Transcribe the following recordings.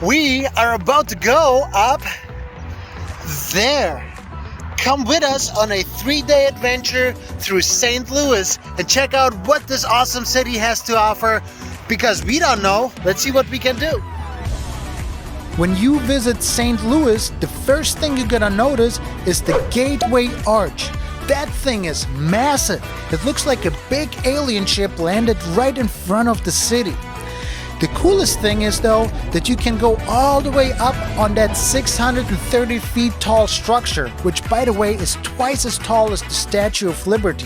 We are about to go up there. Come with us on a 3-day adventure through St. Louis and check out what this awesome city has to offer, because we don't know. Let's see what we can do. When you visit St. Louis, the first thing you're gonna notice is the Gateway Arch. That thing is massive. It looks like a big alien ship landed right in front of the city. The coolest thing is though that you can go all the way up on that 630 feet tall structure, which by the way is twice as tall as the Statue of Liberty.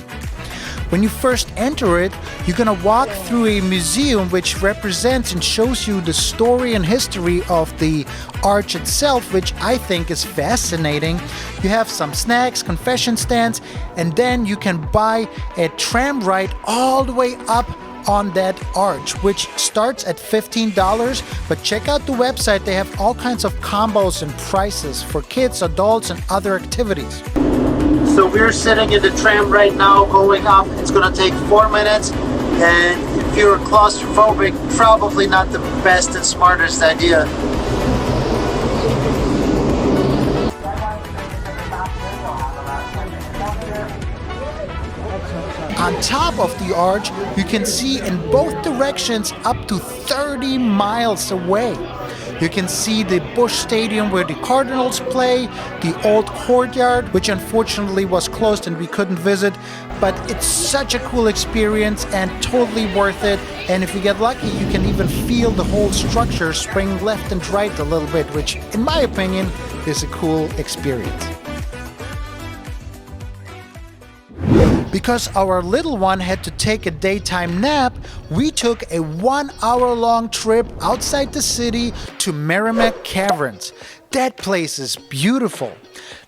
When you first enter it, you're gonna walk through a museum which represents and shows you the story and history of the arch itself, which I think is fascinating. You have some snacks, confession stands, and then you can buy a tram ride all the way up on that arch, which starts at $15, but check out the website. They have all kinds of combos and prices for kids, adults, and other activities. So we're sitting in the tram right now going up. It's gonna take 4 minutes, and if you're claustrophobic, probably not the best and smartest idea. On top of the arch, you can see in both directions up to 30 miles away. You can see the Busch Stadium where the Cardinals play, the old courtyard, which unfortunately was closed and we couldn't visit, but it's such a cool experience and totally worth it. And if you get lucky, you can even feel the whole structure swing left and right a little bit, which in my opinion is a cool experience. Because our little one had to take a daytime nap, we took a 1-hour-long trip outside the city to Meramec Caverns. That place is beautiful.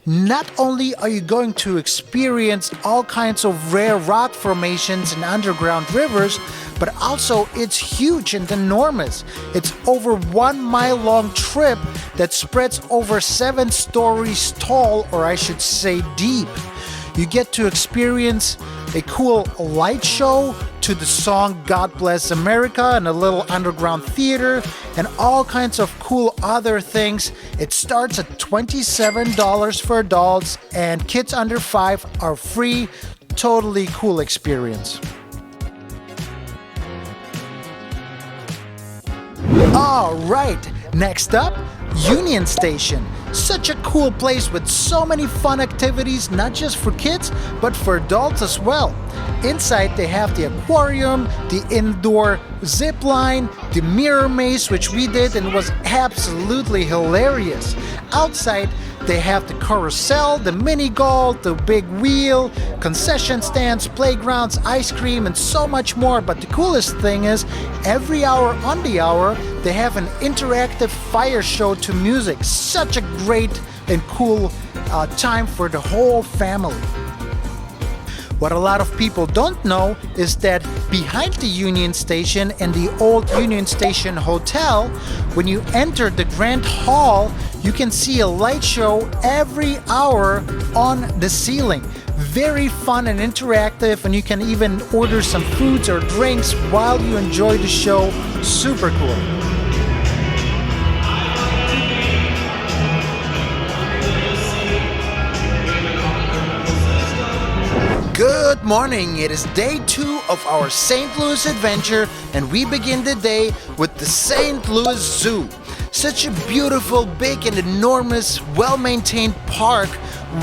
Not only are you going to experience all kinds of rare rock formations and underground rivers, but also it's huge and enormous. It's over 1 mile long trip that spreads over 7 stories tall, or I should say deep. You get to experience a cool light show to the song God Bless America and a little underground theater and all kinds of cool other things. It starts at $27 for adults, and kids under 5 are free. Totally cool experience. All right, next up, Union Station. Such a cool place with so many fun activities, not just for kids, but for adults as well. Inside they have the aquarium, the indoor zip line, the mirror maze, which we did and was absolutely hilarious. Outside they have the carousel, the mini golf, the big wheel, concession stands, playgrounds, ice cream, and so much more. But the coolest thing is, every hour on the hour, they have an interactive fire show to music. Such a great and cool time for the whole family. What a lot of people don't know is that behind the Union Station and the old Union Station Hotel, when you enter the Grand Hall, you can see a light show every hour on the ceiling. Very fun and interactive, and you can even order some foods or drinks while you enjoy the show. Super cool. Good morning, it is day 2 of our St. Louis adventure, and we begin the day with the St. Louis Zoo. Such a beautiful, big and enormous, well-maintained park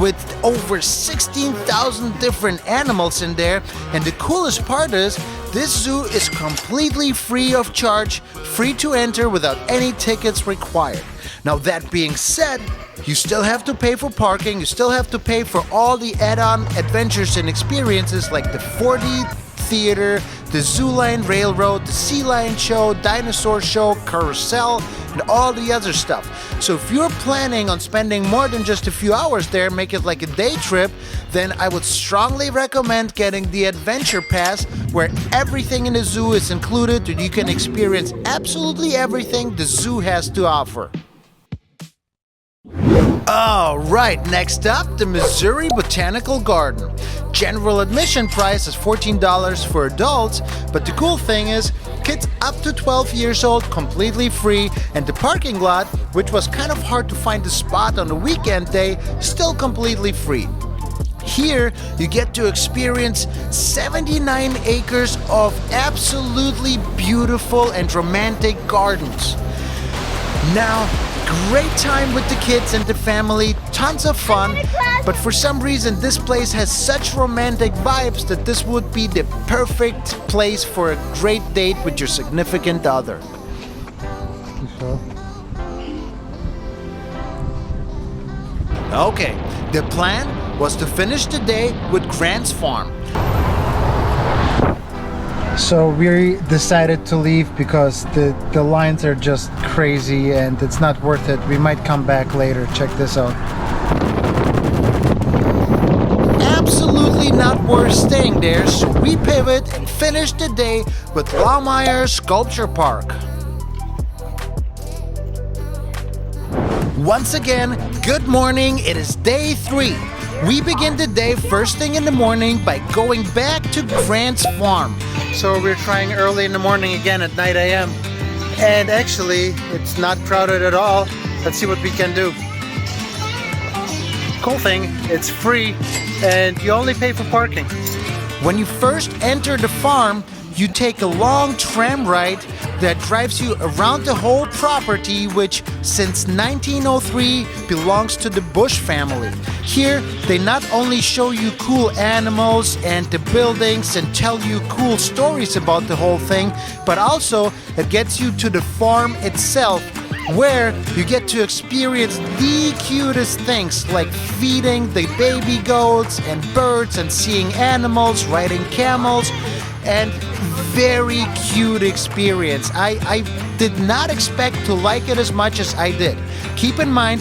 with over 16,000 different animals in there. And the coolest part is, this zoo is completely free of charge, free to enter without any tickets required. Now that being said, you still have to pay for parking, you still have to pay for all the add-on adventures and experiences like the 4D theater, the Zoo Line Railroad, the Sea Lion Show, Dinosaur Show, Carousel, and all the other stuff. So if you're planning on spending more than just a few hours there, make it like a day trip, then I would strongly recommend getting the Adventure Pass, where everything in the zoo is included and you can experience absolutely everything the zoo has to offer. All right, next up, the Missouri Botanical Garden. General admission price is $14 for adults, but the cool thing is, kids up to 12 years old completely free, and the parking lot, which was kind of hard to find a spot on a weekend day, still completely free. Here, you get to experience 79 acres of absolutely beautiful and romantic gardens. Now, great time with the kids and the family, tons of fun, but for some reason this place has such romantic vibes that this would be the perfect place for a great date with your significant other. Okay, the plan was to finish the day with Grant's farm. So we decided to leave because the lines are just crazy and it's not worth it. We might come back later. Check this out. Absolutely not worth staying there, so we pivot and finish the day with Laumeier Sculpture Park. Once again, good morning. It is day 3. We begin the day first thing in the morning by going back to Grant's farm. So we're trying early in the morning again at 9 a.m. And actually, it's not crowded at all. Let's see what we can do. Cool thing, it's free and you only pay for parking. When you first enter the farm, you take a long tram ride that drives you around the whole property, which since 1903 belongs to the Bush family. Here, they not only show you cool animals and the buildings and tell you cool stories about the whole thing, but also it gets you to the farm itself, where you get to experience the cutest things like feeding the baby goats and birds and seeing animals, riding camels, and very cute experience. I did not expect to like it as much as I did. Keep in mind,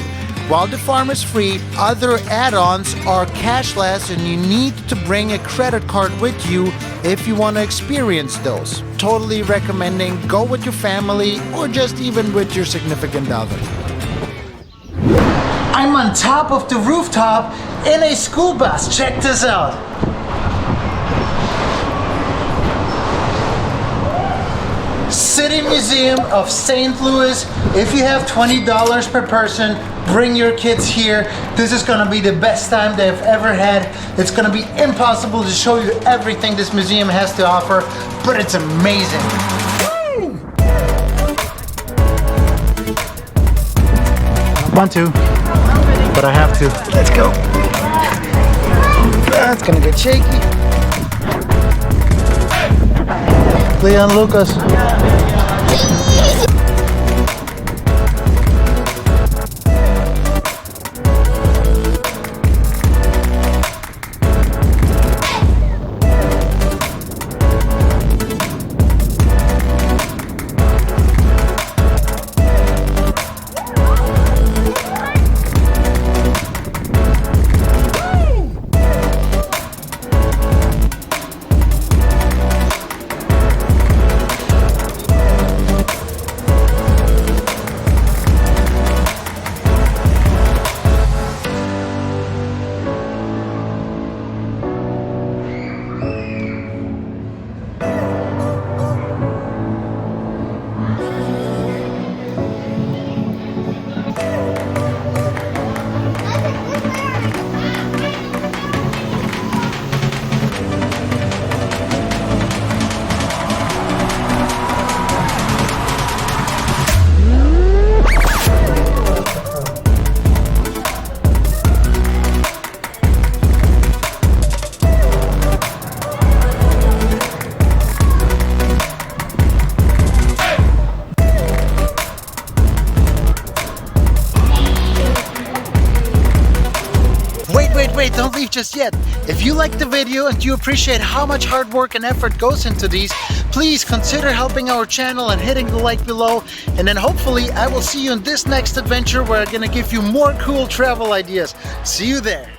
while the farm is free, other add-ons are cashless and you need to bring a credit card with you if you want to experience those. Totally recommending go with your family or just even with your significant other. I'm on top of the rooftop in a school bus. Check this out. City Museum of St. Louis. If you have $20 per person, bring your kids here. This is gonna be the best time they've ever had. It's gonna be impossible to show you everything this museum has to offer, but it's amazing. I want to, but I have to. Let's go. That's gonna get shaky. Leon, Lucas. Wait, don't leave just yet. If you liked the video and you appreciate how much hard work and effort goes into these, please consider helping our channel and hitting the like below. And then hopefully I will see you in this next adventure where I'm gonna give you more cool travel ideas. See you there.